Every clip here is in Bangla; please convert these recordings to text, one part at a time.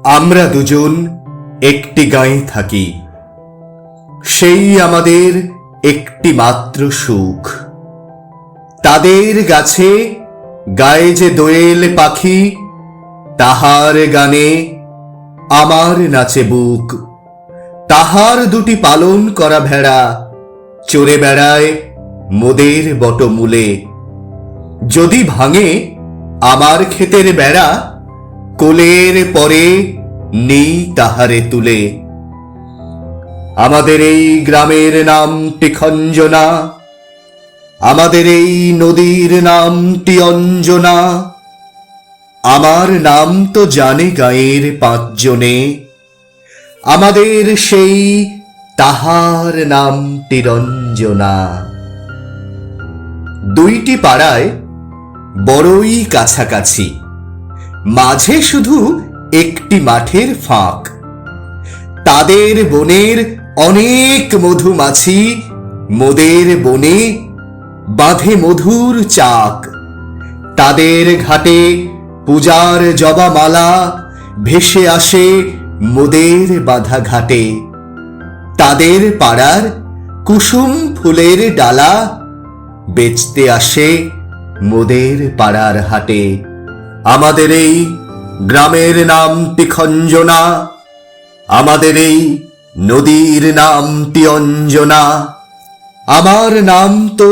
আমরা দুজন একটি গাঁয়ে থাকি, সেই আমাদের একটি মাত্র সুখ। তাদের গাছে গায়ে যে দোয়েল পাখি, তাহার গানে আমার নাচে বুক। তাহার দুটি পালন করা ভেড়া চড়ে বেড়ায় মোদের বটমূলে। যদি ভাঙে আমার ক্ষেতের বেড়া, কোলের পরে নেই তাহারে তুলে। আমাদের এই গ্রামের নামটি খঞ্জনা, আমাদের এই নদীর নামটি অঞ্জনা। আমার নাম তো জানে গাঁয়ের পাঁচজনে, আমাদের সেই তাহার নামটি রঞ্জনা। দুইটি পাড়ায় বড়ই কাছাকাছি, মাঝে শুধু একটি মাঠের ফাঁক। তাদের বনের অনেক মধুমাছি মোদের বনে বাঁধে মধুর চাক। তাদের ঘাটে পূজার জবামালা ভেসে আসে মোদের বাঁধা ঘাটে। তাদের পাড়ার কুসুম ফুলের ডালা বেচতে আসে মোদের পাড়ার হাটে। আমাদের এই গ্রামের নামটি খঞ্জনা, আমাদের এই নদীর নামটি অঞ্জনা। আমার নাম তো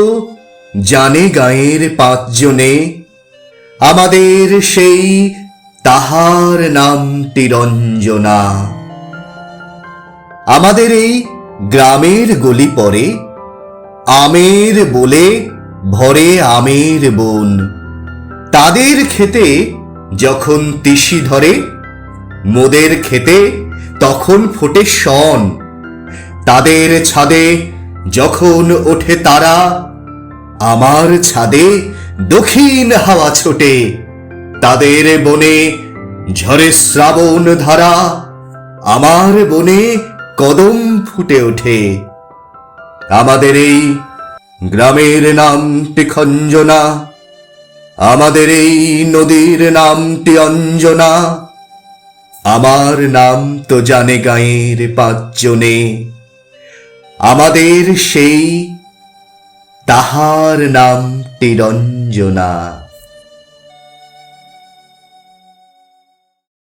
জানে গাঁয়ের পাঁচজনে, আমাদের সেই তাহার নামটি রঞ্জনা। আমাদের এই গ্রামের গলি পরে আমের বলে ভরে আমের বন। তাদের খেতে যখন তিসি ধরে, মোদের খেতে তখন ফোটে শন। তাদের ছাদে যখন ওঠে তারা, আমার ছাদে দক্ষিণ হাওয়া ছোটে। তাদের বনে ঝরে শ্রাবণ ধারা, আমার বনে কদম ফুটে ওঠে। আমাদের এই গ্রামের নামটি খঞ্জনা, আমাদের এই নদীর নামটি অঞ্জনা। আমার নাম তো জানে গাঁয়ের পাঁচজনে, আমাদের সেই তাহার নামটি রঞ্জনা।